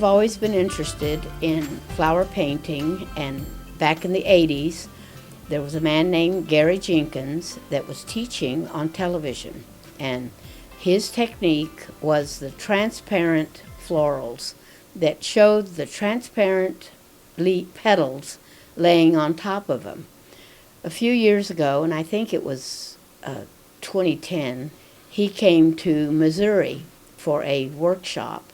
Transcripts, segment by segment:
have always been interested in flower painting, and back in the 80s, there was a man named Gary Jenkins that was teaching on television, and his technique was the transparent florals that showed the transparent petals laying on top of them. A few years ago, and I think it was 2010, he came to Missouri for a workshop.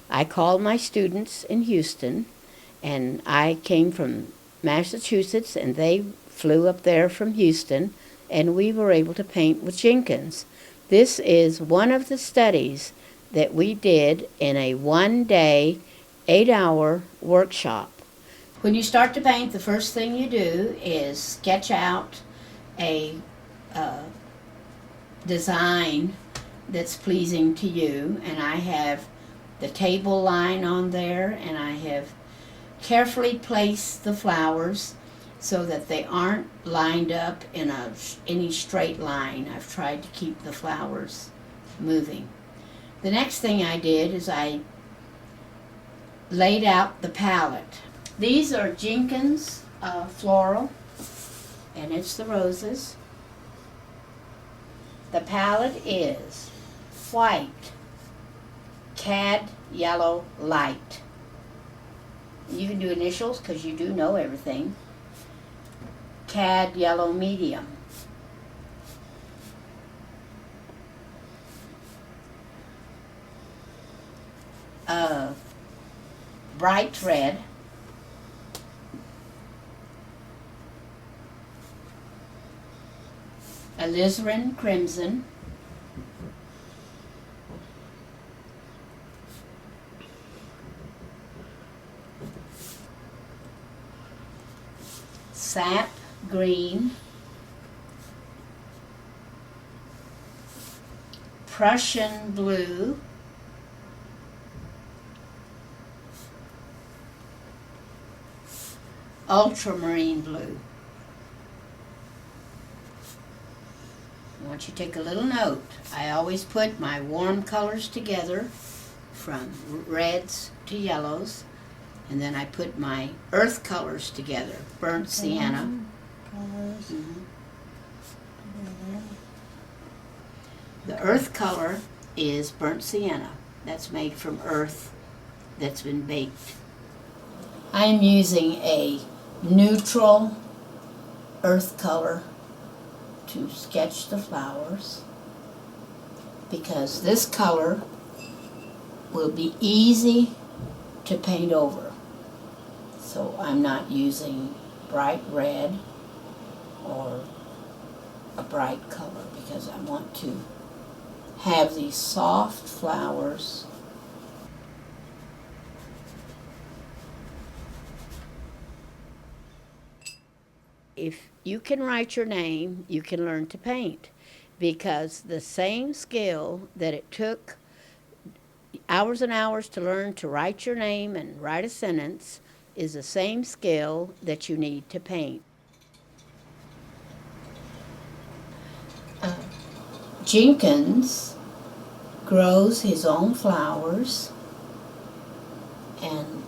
I called my students in Houston, and I came from Massachusetts, and they flew up there from Houston, and we were able to paint with Jenkins. This is one of the studies that we did in a one-day, 8-hour workshop. When you start to paint, the first thing you do is sketch out a design that's pleasing to you, and I have the table line on there, and I have carefully placed the flowers so that they aren't lined up in any straight line. I've tried to keep the flowers moving. The next thing I did is I laid out the palette. These are Jenkins floral, and it's the roses. The palette is white, cad yellow light. You can do initials because you do know everything. Cad yellow medium. Bright red. Alizarin crimson. Sap green. Prussian blue. Ultramarine blue. I want you to take a little note. I always put my warm colors together, from reds to yellows, and then I put my earth colors together, burnt sienna. The earth color is burnt sienna. That's made from earth that's been baked. I'm using a neutral earth color to sketch the flowers, because this color will be easy to paint over. So I'm not using bright red or a bright color, because I want to have these soft flowers. If you can write your name, you can learn to paint, because the same skill that it took hours and hours to learn to write your name and write a sentence is the same skill that you need to paint. Jenkins grows his own flowers, and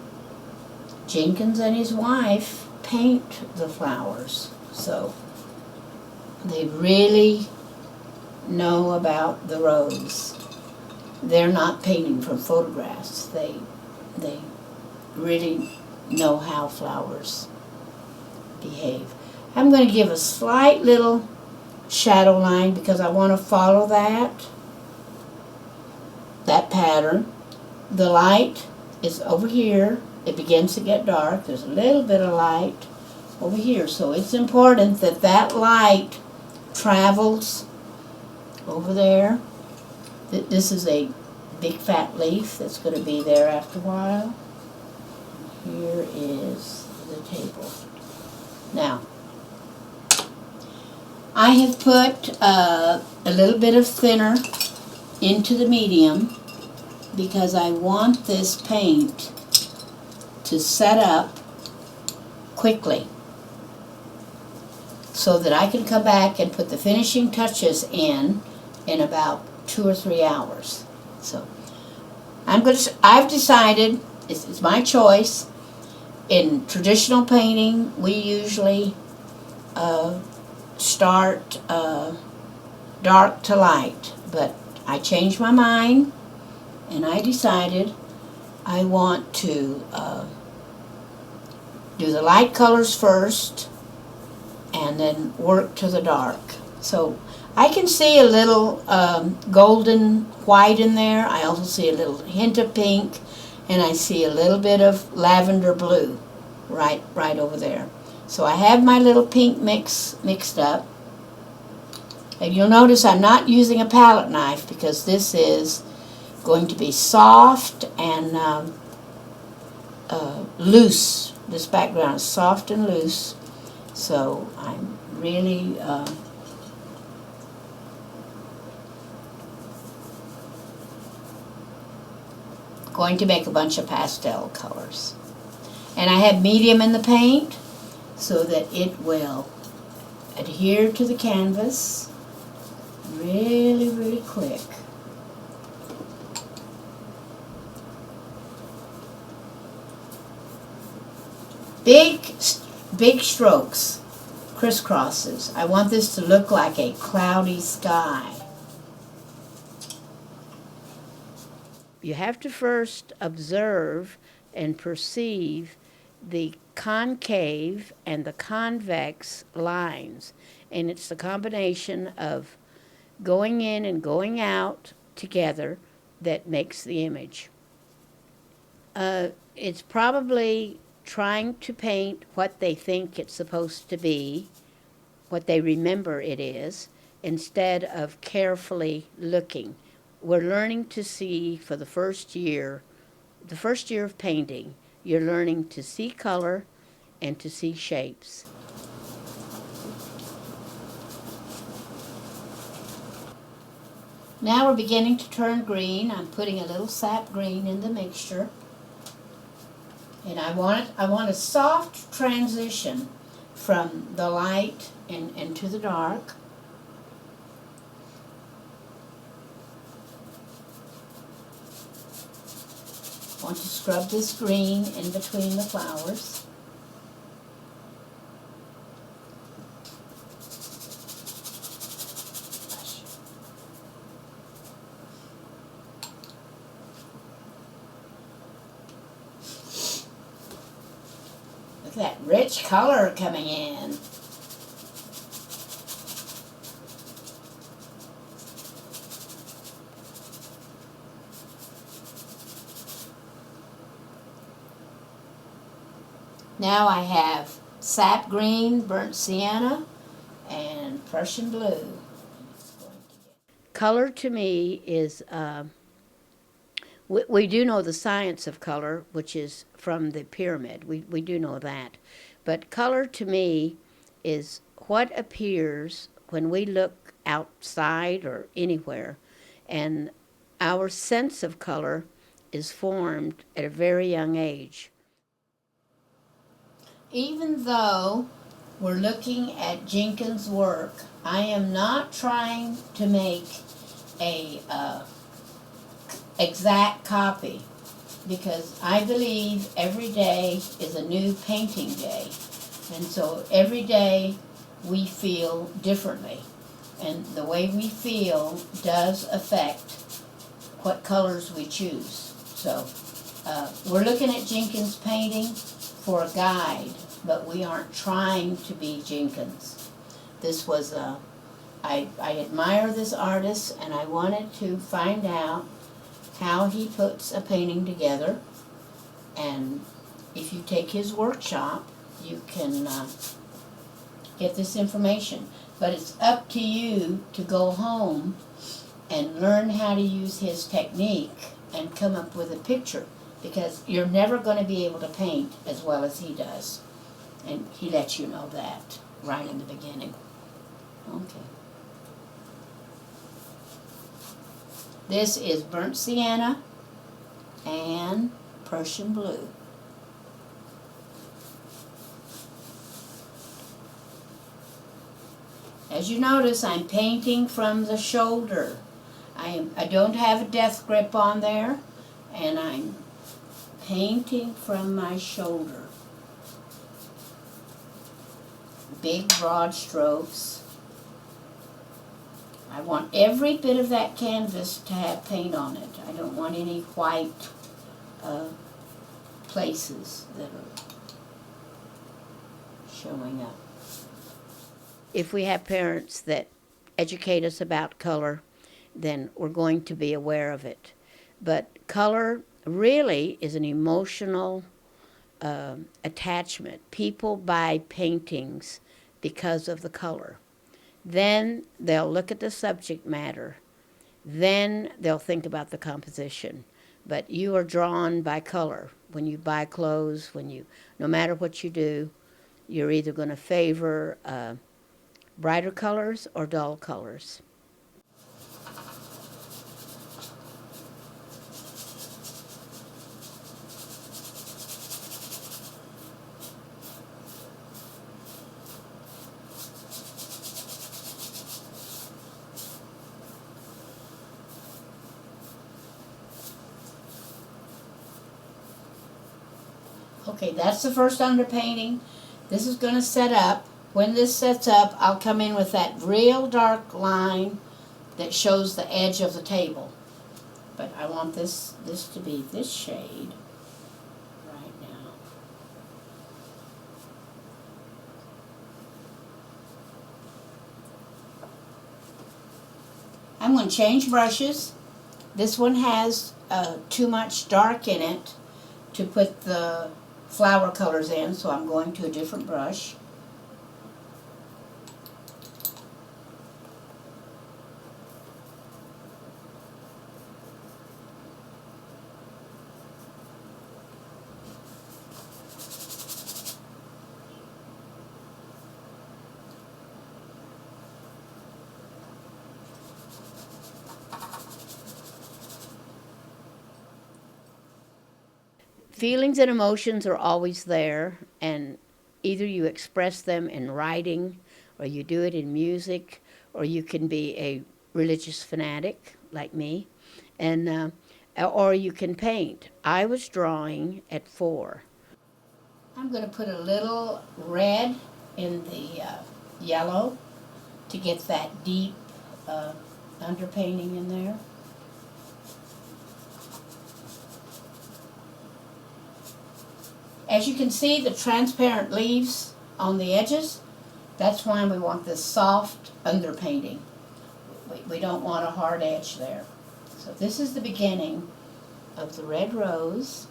Jenkins and his wife paint the flowers, so they really know about the rose. They're not painting from photographs. They really know how flowers behave. I'm going to give a slight little shadow line because I want to follow that pattern. The light is over here. It begins to get dark. There's a little bit of light over here. So it's important that that light travels over there. This is a big fat leaf that's going to be there after a while. Here is the table. Now, I have put a little bit of thinner into the medium because I want this paint to set up quickly so that I can come back and put the finishing touches in about 2 or 3 hours. So I've decided it's my choice. In traditional painting, we usually start dark to light, but I changed my mind and I decided I want to do the light colors first and then work to the dark. So I can see a little golden white in there. I also see a little hint of pink, and I see a little bit of lavender blue right over there. So I have my little pink mixed up. And you'll notice I'm not using a palette knife because this is going to be soft and loose. This background is soft and loose, so I'm really going to make a bunch of pastel colors. And I have medium in the paint so that it will adhere to the canvas really quick. Big strokes, crisscrosses. I want this to look like a cloudy sky. You have to first observe and perceive the concave and the convex lines, and it's the combination of going in and going out together that makes the image. It's probably trying to paint what they think it's supposed to be, what they remember it is, instead of carefully looking. We're learning to see for the first year of painting, you're learning to see color and to see shapes. Now we're beginning to turn green. I'm putting a little sap green in the mixture. And I want a soft transition from the light and to the dark. I want to scrub this green in between the flowers. Look at that rich color coming in. Now I have sap green, burnt sienna, and Prussian blue. Color to me is, we do know the science of color, which is from the pyramid. We do know that. But color to me is what appears when we look outside or anywhere, and our sense of color is formed at a very young age. Even though we're looking at Jenkins' work, I am not trying to make a exact copy, because I believe every day is a new painting day, and so every day we feel differently, and the way we feel does affect what colors we choose. So we're looking at Jenkins' painting for a guide, but we aren't trying to be Jenkins. This was I admire this artist, and I wanted to find out how he puts a painting together. And if you take his workshop, you can get this information. But it's up to you to go home and learn how to use his technique and come up with a picture, because you're never going to be able to paint as well as he does. And he lets you know that right in the beginning. Okay. This is burnt sienna and Prussian blue. As you notice, I'm painting from the shoulder. I don't have a death grip on there, and I'm painting from my shoulder. Big broad strokes. I want every bit of that canvas to have paint on it. I don't want any white places that are showing up. If we have parents that educate us about color, then we're going to be aware of it. But color really is an emotional attachment. People buy paintings because of the color. Then they'll look at the subject matter. Then they'll think about the composition. But you are drawn by color. When you buy clothes, no matter what you do, you're either going to favor brighter colors or dull colors. Okay, that's the first underpainting. This is going to set up. When this sets up, I'll come in with that real dark line that shows the edge of the table. But I want this to be this shade right now. I'm going to change brushes. This one has too much dark in it to put the flower colors in, so I'm going to a different brush. Feelings and emotions are always there, and either you express them in writing, or you do it in music, or you can be a religious fanatic like me, and or you can paint. I was drawing at 4. I'm going to put a little red in the yellow to get that deep underpainting in there. As you can see, the transparent leaves on the edges, that's why we want this soft underpainting. We don't want a hard edge there. So this is the beginning of the red rose,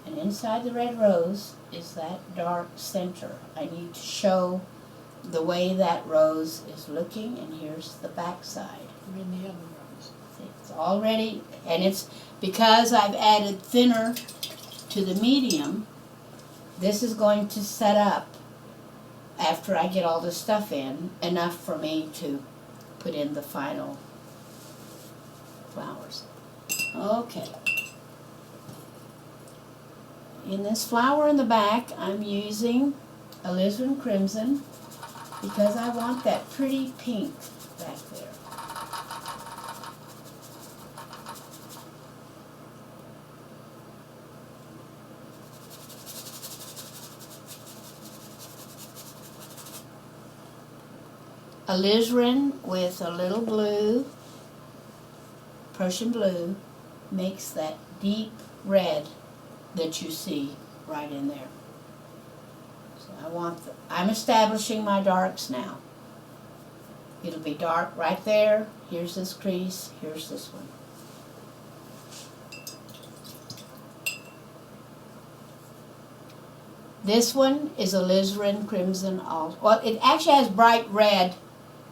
and inside the red rose is that dark center. I need to show the way that rose is looking, and here's the back side. And the other rose. It's already, and it's because I've added thinner to the medium. This is going to set up, after I get all this stuff in, enough for me to put in the final flowers. Okay. In this flower in the back, I'm using alizarin crimson because I want that pretty pink back there. Alizarin with a little blue, Prussian blue, makes that deep red that you see right in there. So I'm establishing my darks now. It'll be dark right there. Here's this crease, here's this one. This one is alizarin crimson also. Well, it actually has bright red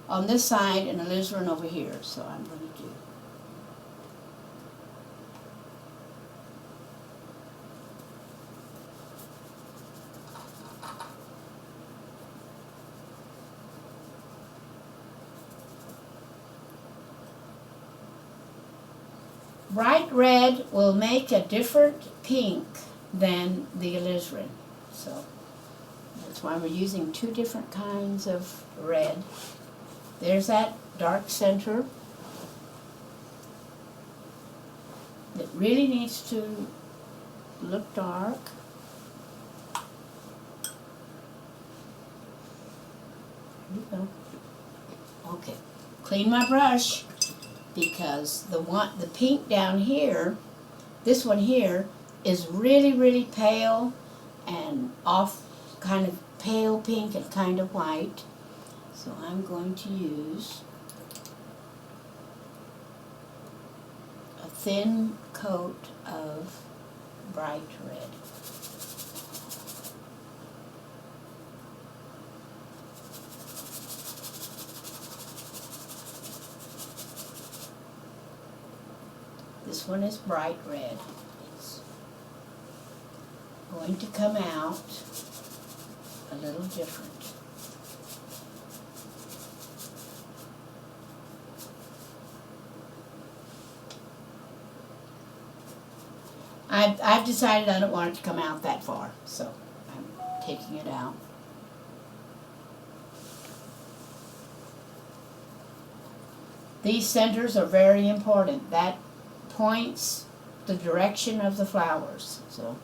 on this side and alizarin over here, so I'm going to do. Bright red will make a different pink than the alizarin, so that's why we're using 2 different kinds of red. There's that dark center. It really needs to look dark. Here we go. Okay, clean my brush because the pink down here, this one here, is really, really pale and off kind of pale pink and kind of white. So I'm going to use a thin coat of bright red. This one is bright red. It's going to come out a little different. I've decided I don't want it to come out that far, so I'm taking it out. These centers are very important. That points the direction of the flowers. So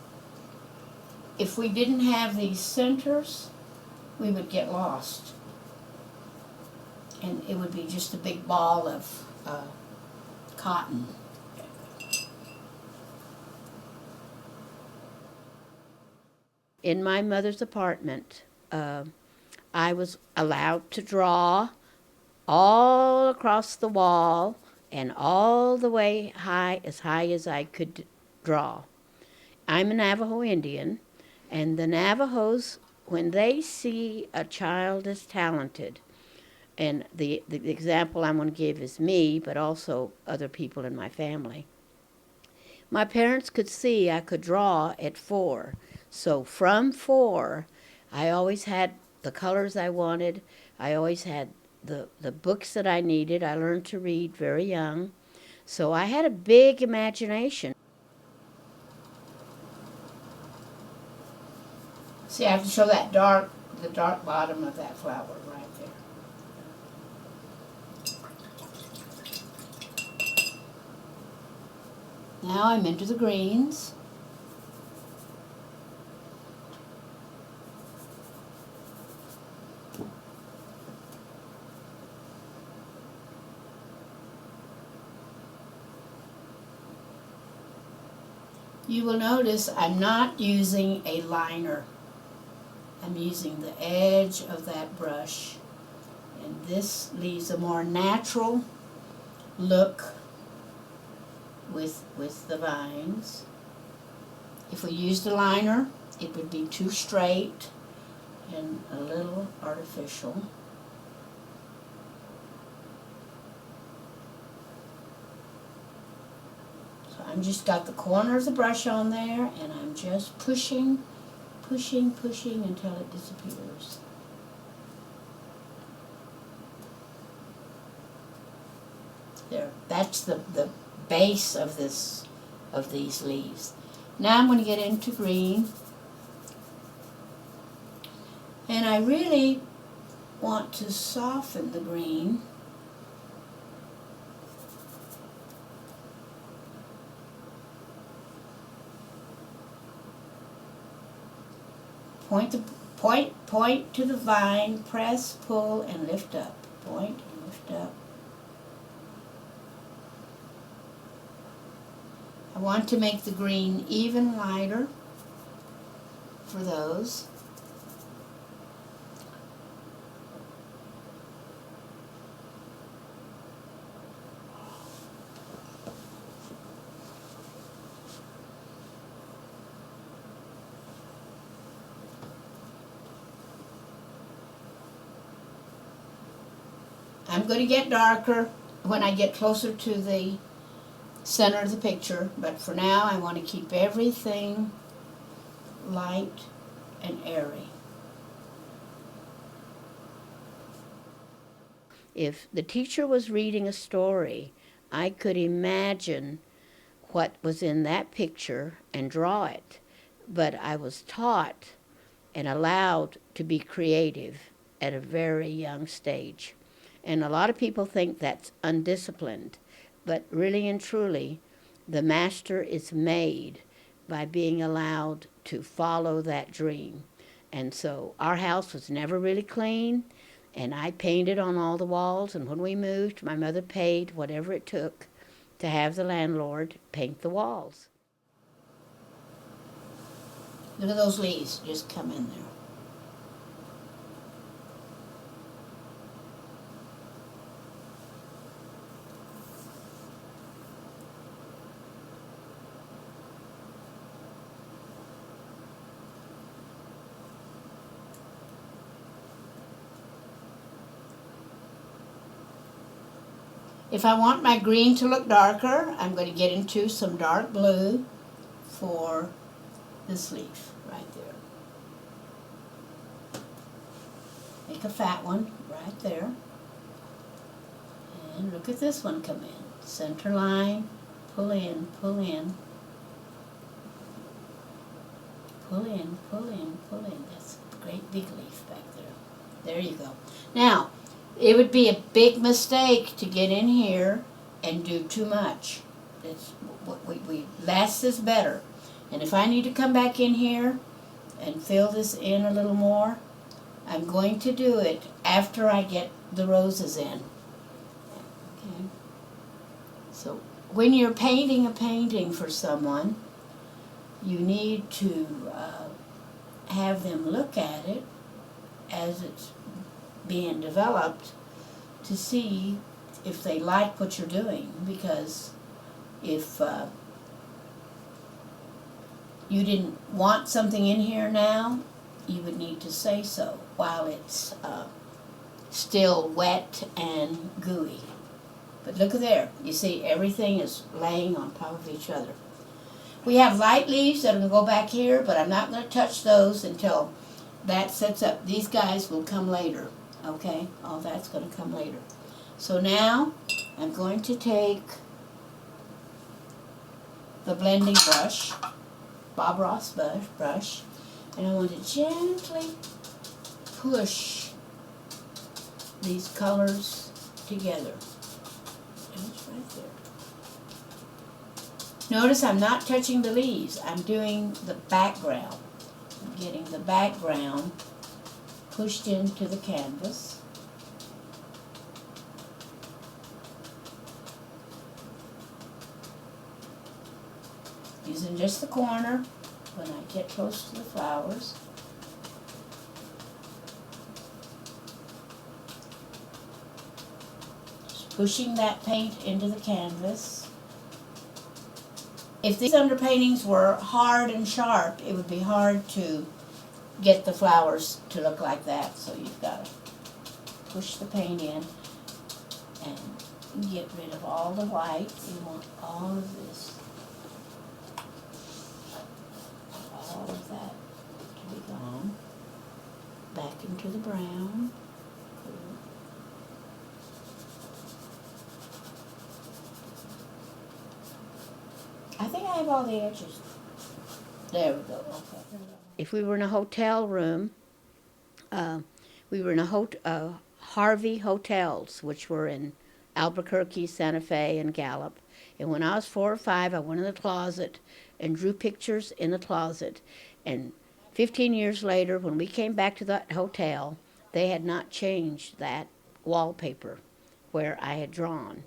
if we didn't have these centers, we would get lost. And it would be just a big ball of cotton. In my mother's apartment, I was allowed to draw all across the wall and all the way as high as I could draw. I'm a Navajo Indian, and the Navajos, when they see a child as talented, and the example I'm going to give is me, but also other people in my family. My parents could see I could draw at 4. So from 4, I always had the colors I wanted. I always had the books that I needed. I learned to read very young. So I had a big imagination. See, I have to show the dark bottom of that flower right there. Now I'm into the greens. You will notice I'm not using a liner. I'm using the edge of that brush. And this leaves a more natural look with the vines. If we used a liner, it would be too straight and a little artificial. So I'm just got the corner of the brush on there, and I'm just pushing until it disappears. There, that's the base of these leaves. Now I'm going to get into green, and I really want to soften the green. Point to the vine, press, pull, and lift up. Point and lift up. I want to make the green even lighter for those. I'm going to get darker when I get closer to the center of the picture, but for now I want to keep everything light and airy. If the teacher was reading a story, I could imagine what was in that picture and draw it, but I was taught and allowed to be creative at a very young stage. And a lot of people think that's undisciplined, but really and truly, the master is made by being allowed to follow that dream. And so our house was never really clean, and I painted on all the walls. And when we moved, my mother paid whatever it took to have the landlord paint the walls. Look at those leaves just come in there. If I want my green to look darker, I'm going to get into some dark blue for this leaf right there. Make a fat one right there. And look at this one come in. Center line, pull in, pull in. Pull in, pull in, pull in. That's a great big leaf back there. There you go. Now, it would be a big mistake to get in here and do too much. It's what less is better. And if I need to come back in here and fill this in a little more, I'm going to do it after I get the roses in. Okay. So when you're painting a painting for someone, you need to have them look at it as it's being developed to see if they like what you're doing, because if you didn't want something in here now, you would need to say so while it's still wet and gooey. But look at there, you see everything is laying on top of each other. We have light leaves that are going to go back here, but I'm not going to touch those until that sets up. These guys will come later. Okay, all that's going to come later. So now I'm going to take the blending brush, Bob Ross brush, and I want to gently push these colors together. And it's right there. Notice I'm not touching the leaves. I'm doing the background. I'm getting the background pushed into the canvas. Using just the corner when I get close to the flowers. Just pushing that paint into the canvas. If these underpaintings were hard and sharp, it would be hard to get the flowers to look like that. So you've got to push the paint in and get rid of all the white. You want all of this, all of that to be gone. Back into the brown. I think I have all the edges. There we go. Okay. If we were in a hotel room, we were in Harvey Hotels, which were in Albuquerque, Santa Fe, and Gallup. And when I was 4 or 5, I went in the closet and drew pictures in the closet. And 15 years later, when we came back to that hotel, they had not changed that wallpaper where I had drawn.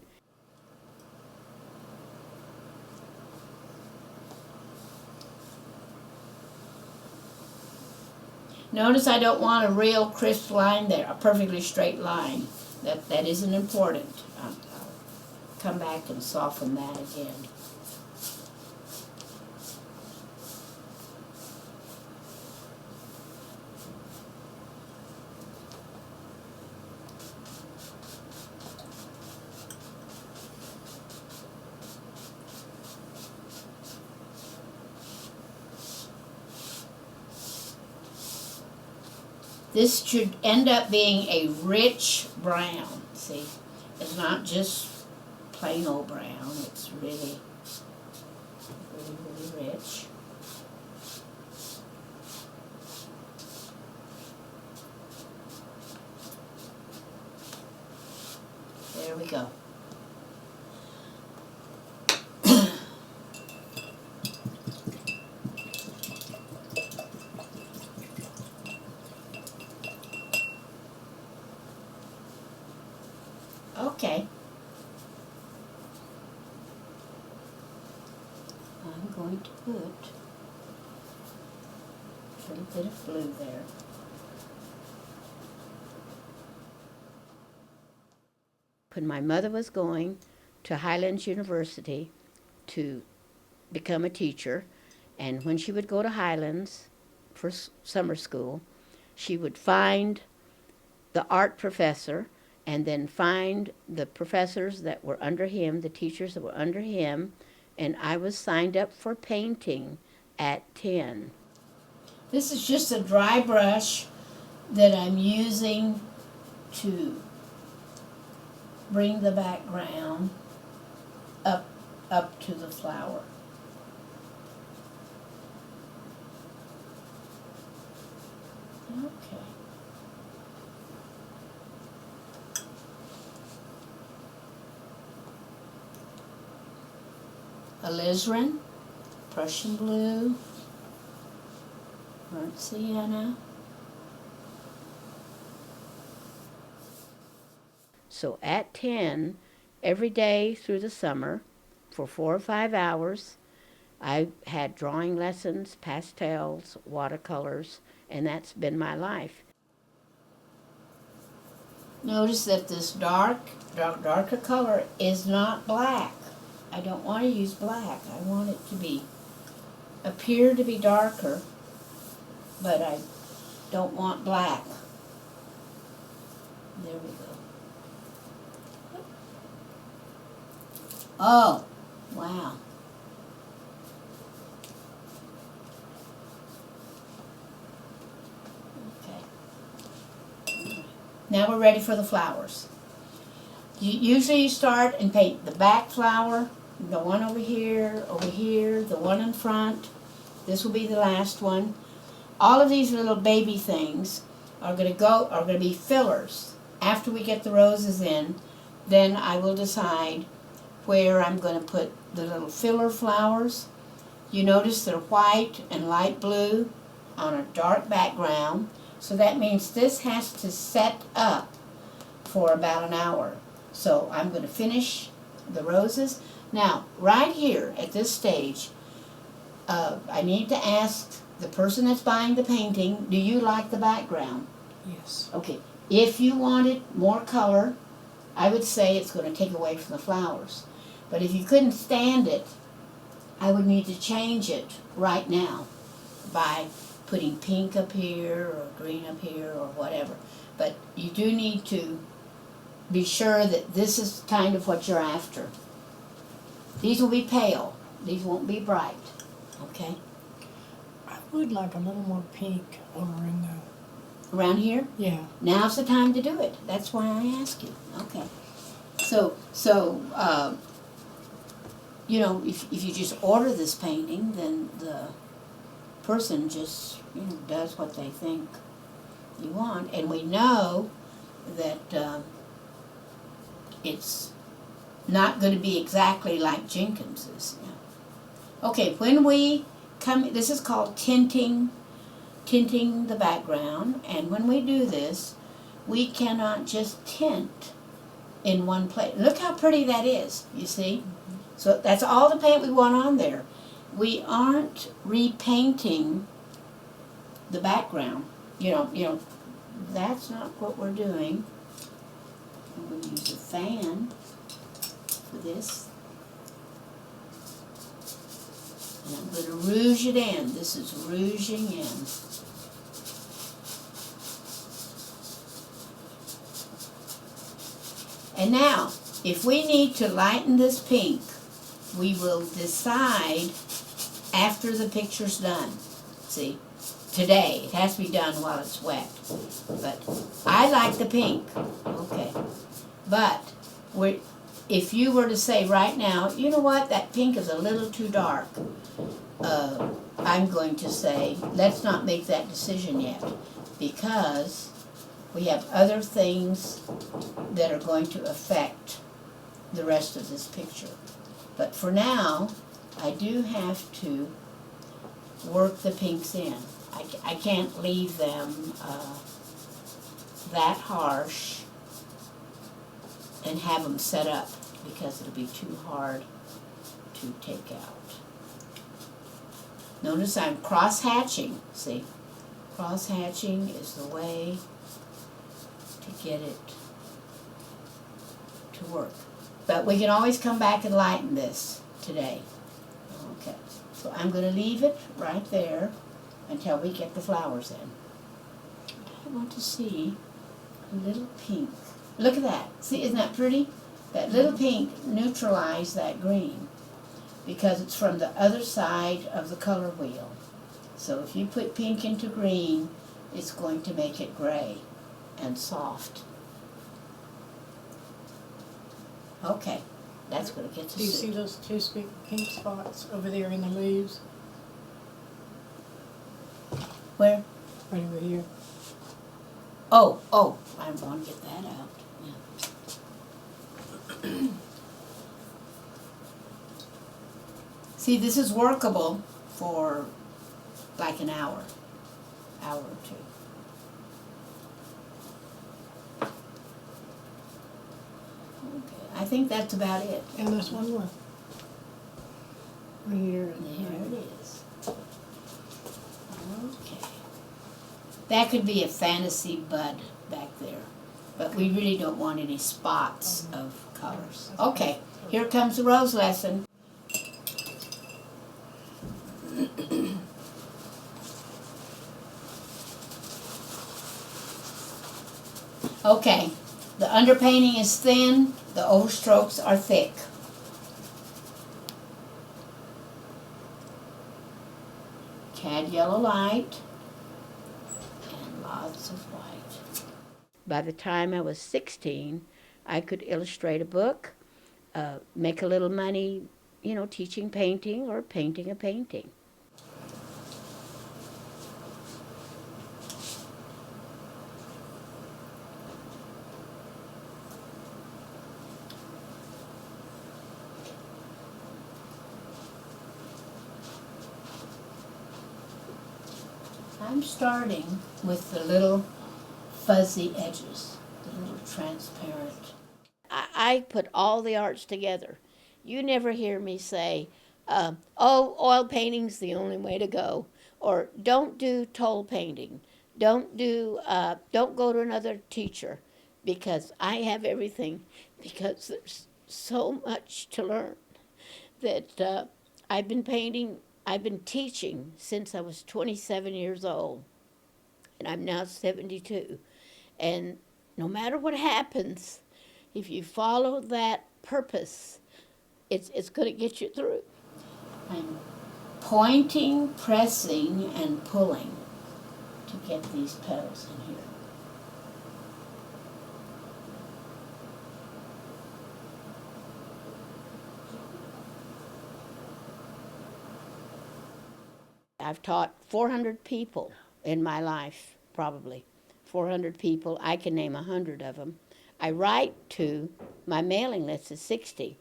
Notice I don't want a real crisp line there, a perfectly straight line. That isn't important. I'll come back and soften that again. This should end up being a rich brown, see? It's not just plain old brown, it's really, really, really rich. There we go. little bit of blue there. When my mother was going to Highlands University to become a teacher, and when she would go to Highlands for summer school, she would find the art professor and then find the professors that were under him, the teachers that were under him, and I was signed up for painting at 10. This is just a dry brush that I'm using to bring the background up to the flower. Okay. Alizarin, Prussian blue, burnt sienna. So at 10, every day through the summer, for 4 or 5 hours, I had drawing lessons, pastels, watercolors, and that's been my life. Notice that this darker color is not black. I don't want to use black. I want it to appear to be darker, but I don't want black. There we go. Oh, wow. Okay. Now we're ready for the flowers. Usually you start and paint the back flower, the one over here, the one in front. This will be the last one. All of these little baby things are going to be fillers. After we get the roses in, then I will decide where I'm going to put the little filler flowers. You notice they're white and light blue on a dark background, so that means this has to set up for about an hour. So I'm going to finish the roses. Now, right here at this stage, I need to ask the person that's buying the painting, do you like the background? Yes. Okay. If you wanted more color, I would say it's going to take away from the flowers. But if you couldn't stand it, I would need to change it right now by putting pink up here or green up here or whatever. But you do need to be sure that this is kind of what you're after. These will be pale. These won't be bright. Okay? I would like a little more pink over in the... Around here? Yeah. Now's the time to do it. That's why I ask you. Okay. So you know, if you just order this painting, then the person just, you know, does what they think you want. And we know that it's not going to be exactly like Jenkins's. Yeah. Okay, when we come, this is called tinting the background, and when we do this, we cannot just tint in one place. Look how pretty that is, you see? So that's all the paint we want on there. We aren't repainting the background. You know, that's not what we're doing. I'm going to use a fan for this. And I'm going to rouge it in. This is rouging in. And now, if we need to lighten this pink, we will decide after the picture's done. See, today, it has to be done while it's wet. But I like the pink. Okay. But if you were to say right now, you know what, that pink is a little too dark, I'm going to say, let's not make that decision yet, because we have other things that are going to affect the rest of this picture. But for now, I do have to work the pinks in. I can't leave them that harsh and have them set up, because it'll be too hard to take out. Notice I'm cross-hatching, see? Cross hatching is the way to get it to work. But we can always come back and lighten this today. Okay, so I'm going to leave it right there until we get the flowers in. I want to see a little pink. Look at that. See, isn't that pretty? That little pink neutralized that green because it's from the other side of the color wheel. So if you put pink into green, it's going to make it gray and soft. Okay, that's what it gets to Do you see suit. those two pink spots over there in the leaves? Where? Right over here. Oh, I want to get that out. Yeah. See, this is workable for like an hour or two. Okay, I think that's about it. And there's one more. Right here. There it is. Okay. That could be a fantasy bud back there, but we really don't want any spots of colors. Okay, here comes the rose lesson. Okay, the underpainting is thin, the overstrokes are thick. Cad yellow light and lots of white. By the time I was 16, I could illustrate a book, make a little money, teaching painting or painting a painting. I'm starting with the little fuzzy edges, the little transparent. I put all the arts together. You never hear me say, oil painting's the only way to go, or don't do toll painting, don't go to another teacher, because I have everything, because there's so much to learn that I've been teaching since I was 27 years old, and I'm now 72. And no matter what happens, if you follow that purpose, it's going to get you through. I'm pointing, pressing, and pulling to get these petals in here. I've taught 400 people in my life, probably. 400 people. I can name 100 of them. I write to, my mailing list is 60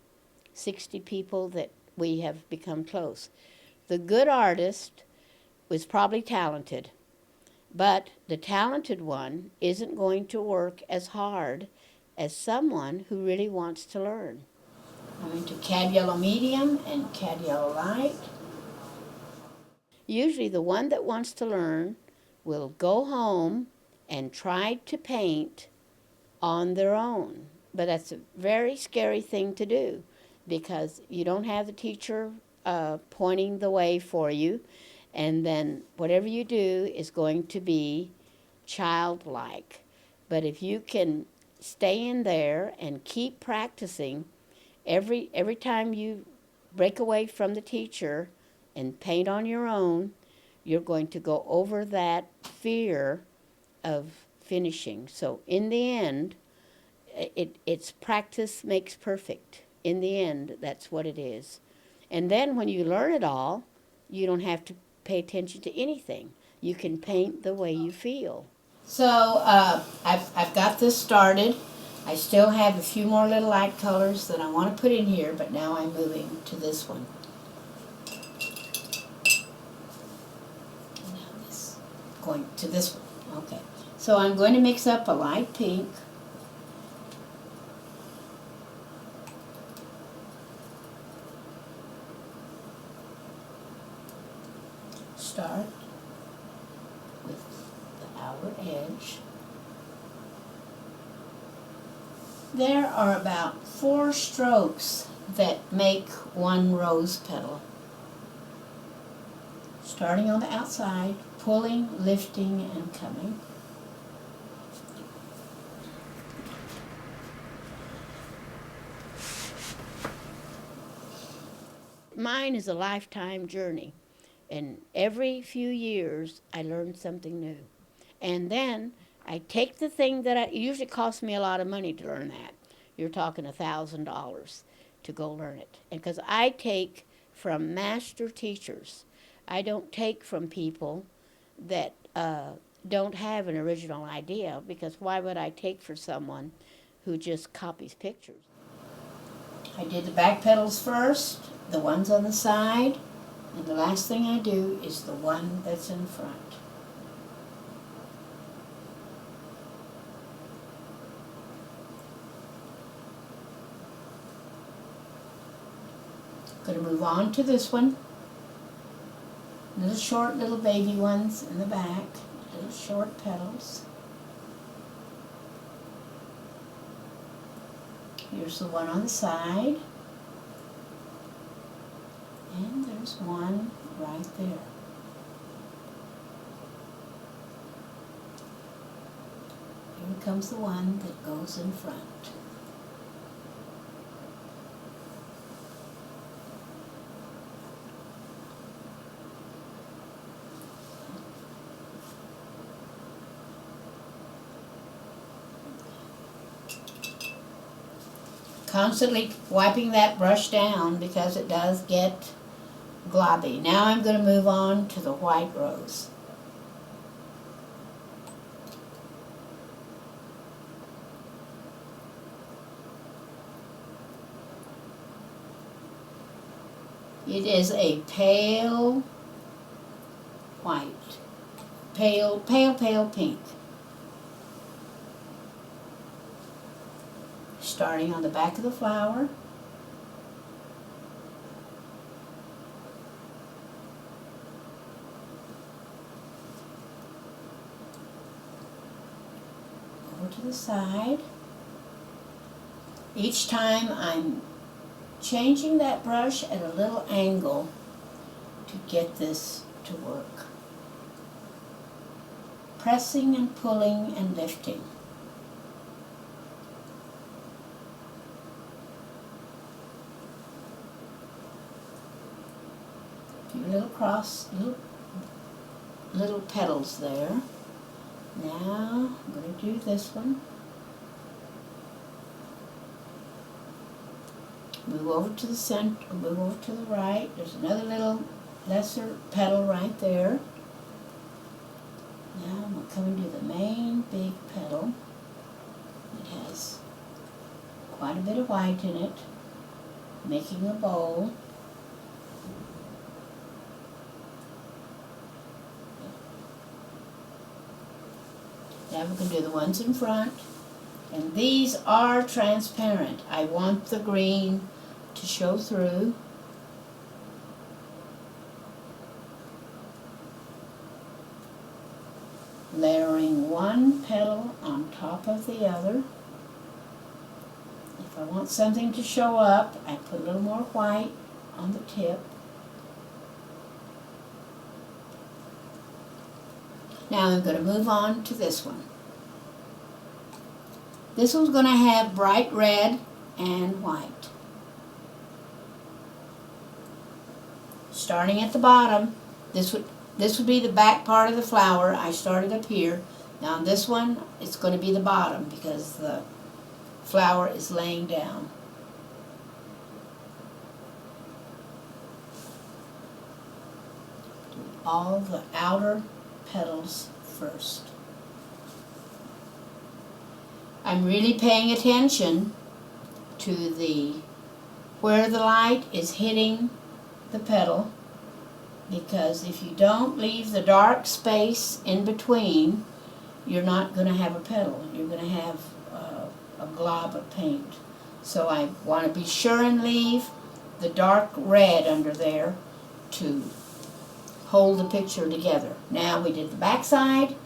people that we have become close. The good artist was probably talented, but the talented one isn't going to work as hard as someone who really wants to learn. I'm into cad yellow medium and cad yellow light. Usually the one that wants to learn will go home and try to paint on their own. But that's a very scary thing to do because you don't have the teacher pointing the way for you, and then whatever you do is going to be childlike. But if you can stay in there and keep practicing, every time you break away from the teacher and paint on your own, you're going to go over that fear of finishing. So in the end, it's practice makes perfect. In the end, that's what it is. And then when you learn it all, you don't have to pay attention to anything. You can paint the way you feel. So I've got this started. I still have a few more little light colors that I want to put in here, but now I'm moving to this one. Going to this one. Okay. So I'm going to mix up a light pink. Start with edge. There are about 4 strokes that make one rose petal. Starting on the outside, pulling, lifting, and coming. Mine is a lifetime journey, and every few years I learn something new. And then I take the thing that it usually costs me a lot of money to learn that. You're talking $1,000 to go learn it. And because I take from master teachers, I don't take from people that don't have an original idea, because why would I take for someone who just copies pictures? I did the back petals first, the ones on the side, and the last thing I do is the one that's in front. Going to move on to this one. Little short, little baby ones in the back, little short petals. Here's the one on the side. And there's one right there. Here comes the one that goes in front. Constantly wiping that brush down because it does get globby. Now I'm going to move on to the white rose. It is a pale white, pale pink. Starting on the back of the flower. Over to the side. Each time I'm changing that brush at a little angle to get this to work. Pressing and pulling and lifting. Little petals there. Now I'm going to do this one. Move over to the center, move over to the right. There's another little lesser petal right there. Now I'm going to come into the main big petal. It has quite a bit of white in it, making a bowl. Now we're going to do the ones in front, and these are transparent. I want the green to show through. Layering one petal on top of the other. If I want something to show up, I put a little more white on the tip. Now I'm going to move on to this one. This one's going to have bright red and white. Starting at the bottom, this would be the back part of the flower. I started up here. Now on this one, it's going to be the bottom because the flower is laying down. Do all the outer petals first. I'm really paying attention to where the light is hitting the petal, because if you don't leave the dark space in between, you're not going to have a petal. You're going to have a glob of paint. So I want to be sure and leave the dark red under there to hold the picture together. Now we did the back side.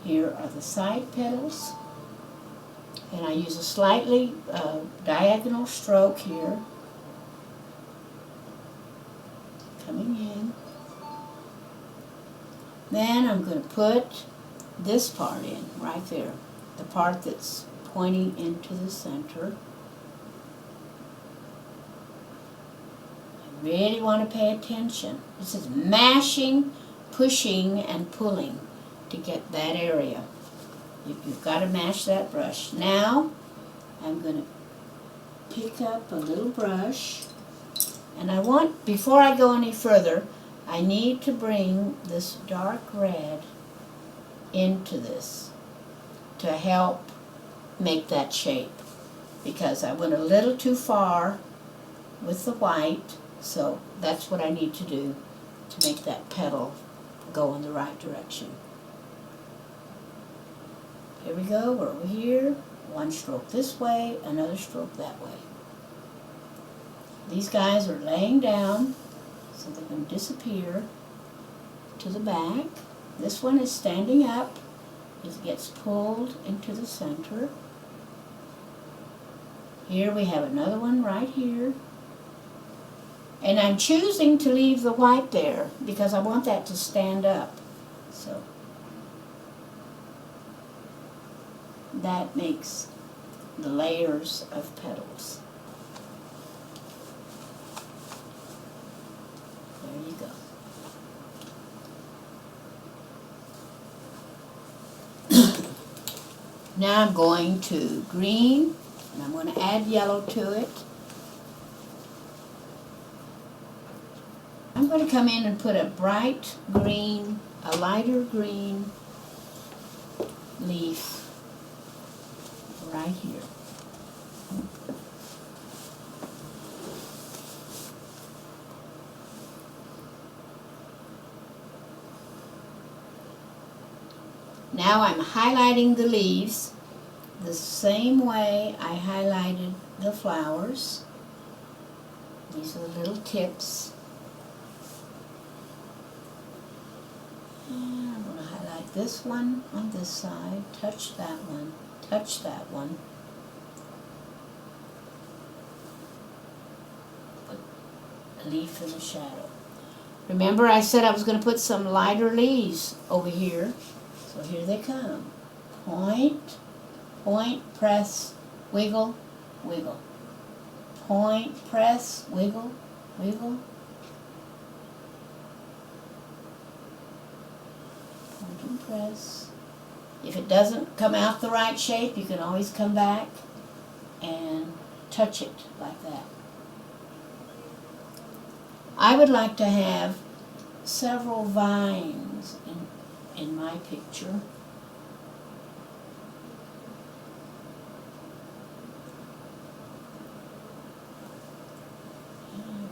Here are the side petals. And I use a slightly diagonal stroke here. Coming in. Then I'm going to put this part in, right there. The part that's pointing into the center. I really want to pay attention. This is mashing, pushing, and pulling to get that area. You've got to mash that brush. Now, I'm going to pick up a little brush. And I want, before I go any further, I need to bring this dark red into this to help make that shape. Because I went a little too far with the white, so that's what I need to do to make that petal go in the right direction. Here we go, we're over here. One stroke this way, another stroke that way. These guys are laying down, so they're going to disappear to the back. This one is standing up. It gets pulled into the center. Here we have another one right here. And I'm choosing to leave the white there because I want that to stand up. So that makes the layers of petals. There you go. Now I'm going to green, and I'm going to add yellow to it. I'm going to come in and put a bright green, a lighter green leaf right here. Now I'm highlighting the leaves the same way I highlighted the flowers. These are the little tips. And I'm going to highlight this one on this side, touch that one, touch that one. Put a leaf in the shadow. Remember I said I was going to put some lighter leaves over here. So here they come. Point, point, press, wiggle, wiggle. Point, press, wiggle, wiggle. Point and press. If it doesn't come out the right shape, you can always come back and touch it like that. I would like to have several vines in my picture.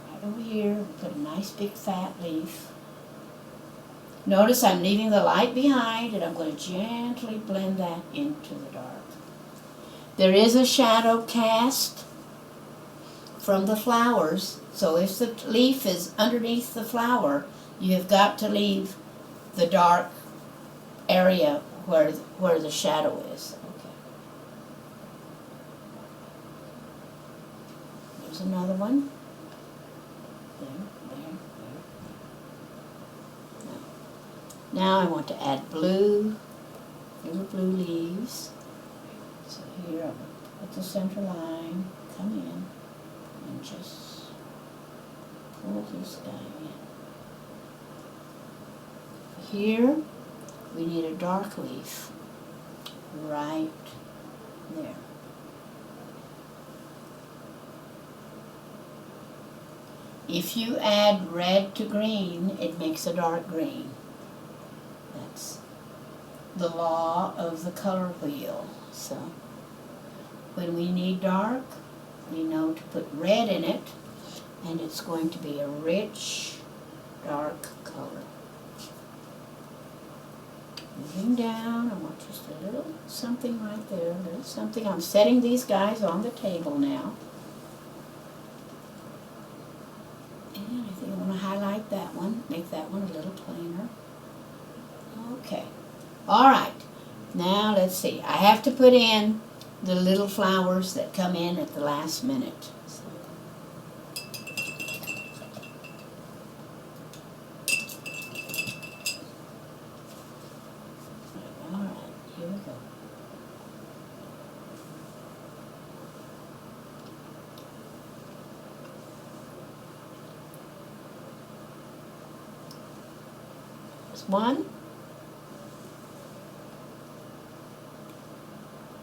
Right over here, put a nice big fat leaf. Notice I'm leaving the light behind, and I'm going to gently blend that into the dark. There is a shadow cast from the flowers, so if the leaf is underneath the flower, you have got to leave the dark area where the shadow is. Okay. There's another one. There. Now I want to add blue, little blue leaves. So here I'll put the center line, come in, and just pull this guy in. Here we need a dark leaf right there. If you add red to green, it makes a dark green. That's the law of the color wheel. So when we need dark, we know to put red in it, and it's going to be a rich, dark color. Moving down, I want just a little something right there, a little something. I'm setting these guys on the table now. And I think I want to highlight that one, make that one a little plainer. Okay. All right. Now let's see. I have to put in the little flowers that come in at the last minute. All right, here we go. There's one.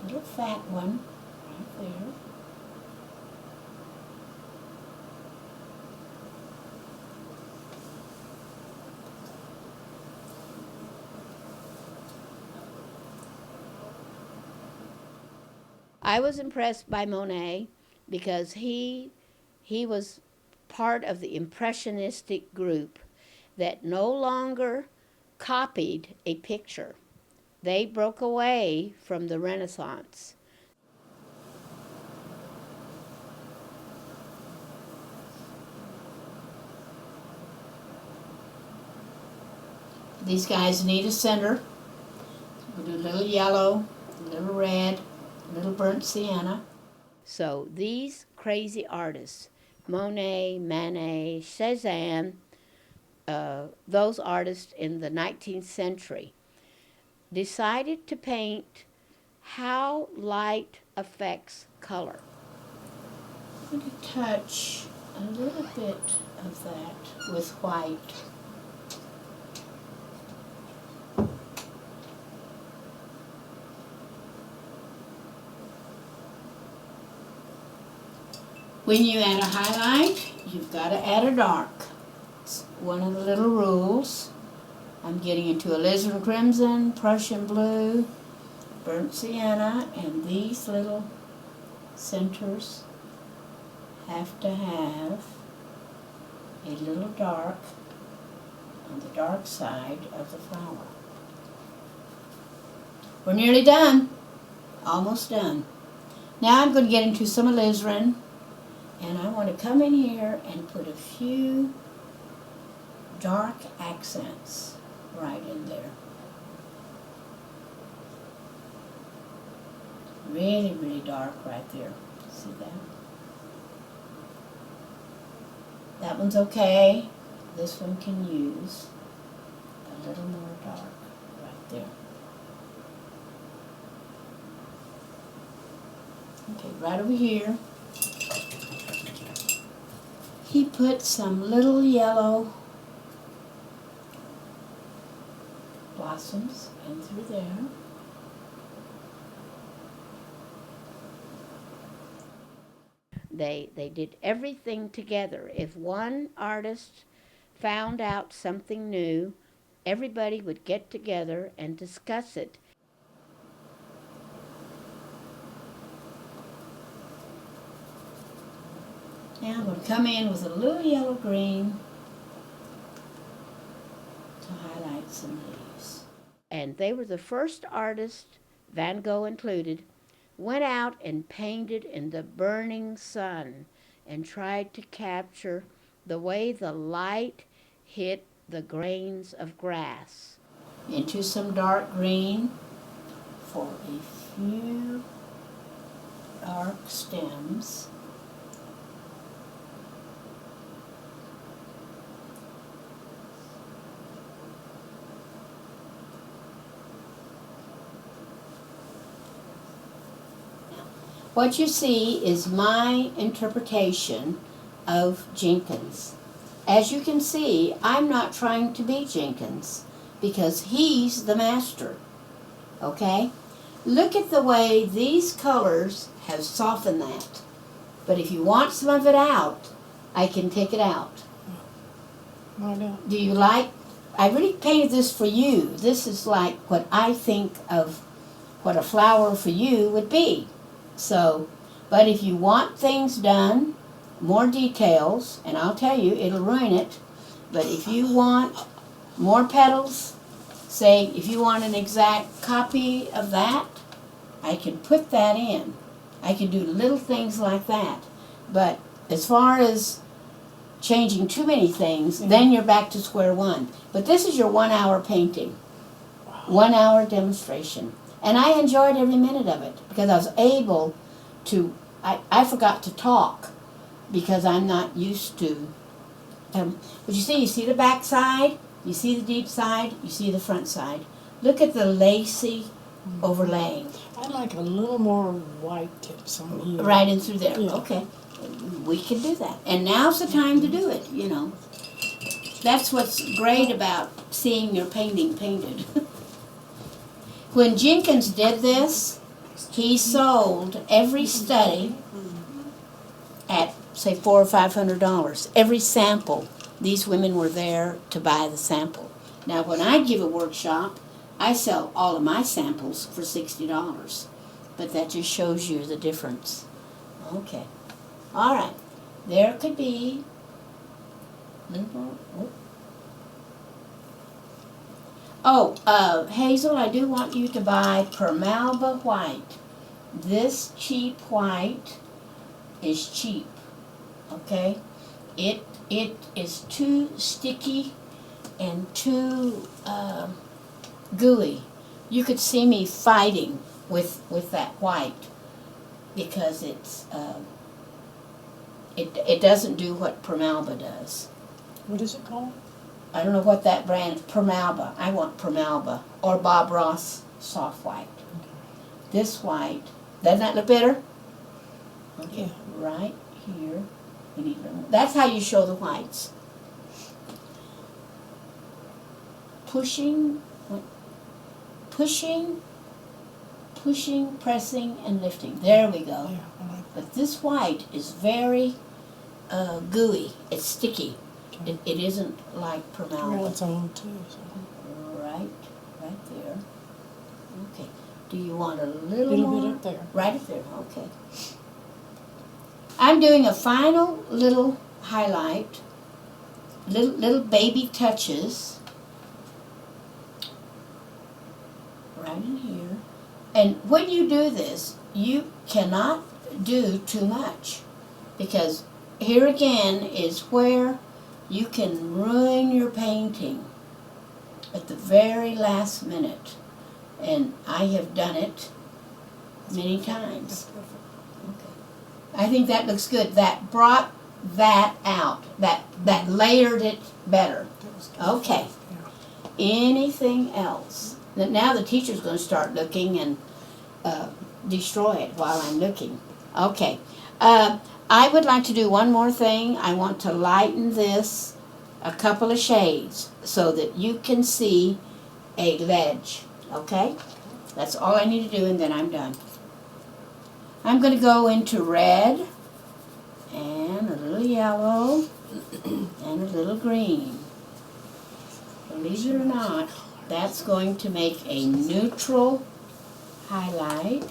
Little fat one right there. I was impressed by Monet because he was part of the impressionistic group that no longer copied a picture. They broke away from the Renaissance. These guys need a center. We'll do a little yellow, a little red, a little burnt sienna. So these crazy artists, Monet, Manet, Cézanne, those artists in the 19th century, decided to paint how light affects color. I'm going to touch a little bit of that with white. When you add a highlight, you've got to add a dark. It's one of the little rules. I'm getting into alizarin crimson, Prussian blue, burnt sienna, and these little centers have to have a little dark on the dark side of the flower. We're nearly done. Almost done. Now I'm going to get into some alizarin, and I want to come in here and put a few dark accents right in there. Really, really dark right there. See that? That one's okay. This one can use a little more dark right there. Okay, right over here. He put some little yellow blossoms in through there. They did everything together. If one artist found out something new, everybody would get together and discuss it. Now I'm going to come in with a little yellow green to highlight some leaves. And they were the first artists, Van Gogh included, went out and painted in the burning sun and tried to capture the way the light hit the grains of grass. Into some dark green for a few dark stems. What you see is my interpretation of Jenkins. As you can see, I'm not trying to be Jenkins because he's the master, okay? Look at the way these colors have softened that. But if you want some of it out, I can take it out. Why not? Do you like, I really painted this for you. This is like what I think of what a flower for you would be. So, but if you want things done, more details, and I'll tell you, it'll ruin it, but if you want more petals, say, if you want an exact copy of that, I can put that in. I can do little things like that. But as far as changing too many things, then you're back to square one. But this is your 1 hour painting. Wow. 1 hour demonstration. And I enjoyed every minute of it because I was able to, I forgot to talk because I'm not used to, but you see the back side, you see the deep side, you see the front side. Look at the lacy overlaying. I'd like a little more white tips on here. Right in through there. Yeah. Okay. We can do that. And now's the time to do it, you know. That's what's great about seeing your painting painted. When Jenkins did this, he sold every study at, say, $400 or $500. Every sample. These women were there to buy the sample. Now, when I give a workshop, I sell all of my samples for $60. But that just shows you the difference. Okay. All right. There could be a little more. Oh, Hazel, I do want you to buy Permalba white. This cheap white is cheap. Okay? It is too sticky and too gooey. You could see me fighting with that white because it doesn't do what Permalba does. What is it called? I don't know what that brand, Permalba. I want Permalba or Bob Ross soft white. Okay. This white, doesn't that look better? Okay, Yeah. right here. We need that's how you show the whites. Pushing, pressing, and lifting. There we go. Yeah, I like But this white is very gooey. It's sticky. that. It isn't like Well, Permalba. it's old too, so. Right there. Okay. Do you want a little Little more? bit up there. Right up there, okay. I'm doing a final little highlight, little baby touches. Right in here. And when you do this, you cannot do too much. Because here again is where you can ruin your painting at the very last minute. And I have done it many times. That's perfect. Okay. I think that looks good. That brought that out. That layered it better. That was good. Okay. Yeah. Anything else? Now the teacher's going to start looking and destroy it while I'm looking. Okay. I would like to do one more thing. I want to lighten this a couple of shades so that you can see a ledge. Okay? That's all I need to do and then I'm done. I'm going to go into red and a little yellow and a little green. Believe it or not, that's going to make a neutral highlight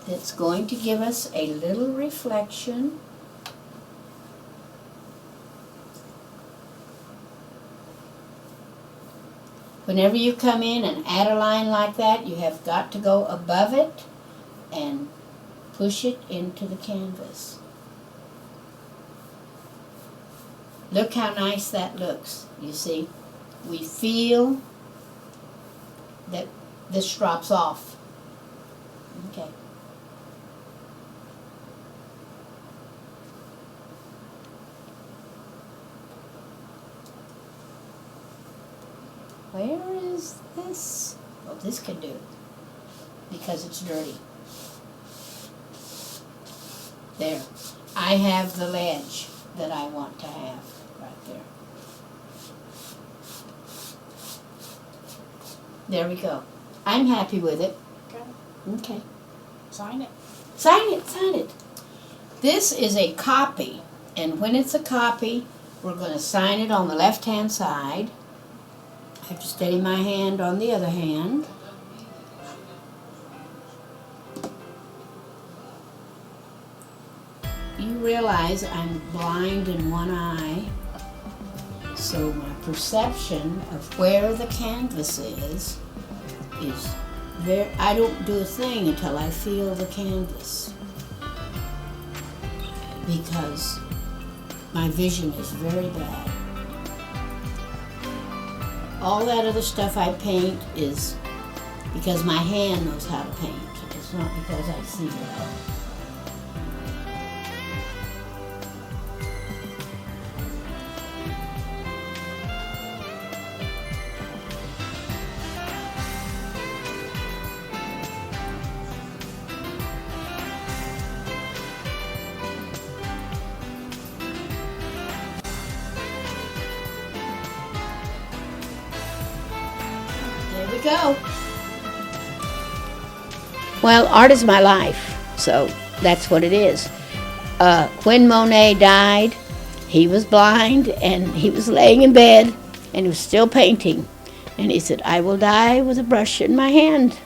that's going to give us a little reflection. Whenever you come in and add a line like that, you have got to go above it and push it into the canvas. Look how nice that looks, you see. We feel that this drops off. Okay. Where is this? Oh, this can do it because it's dirty. There. I have the ledge that I want to have right there. There we go. I'm happy with it. Okay. Okay. Sign it. Sign it, sign it. This is a copy, and when it's a copy, we're going to sign it on the left-hand side. I have to steady my hand on the other hand. You realize I'm blind in one eye, so my perception of where the canvas is very, I don't do a thing until I feel the canvas, because my vision is very bad. All that other stuff I paint is because my hand knows how to paint. It's not because I see well. There we go. Well, art is my life, so that's what it is. When Monet died, he was blind and he was laying in bed and he was still painting. And he said, "I will die with a brush in my hand."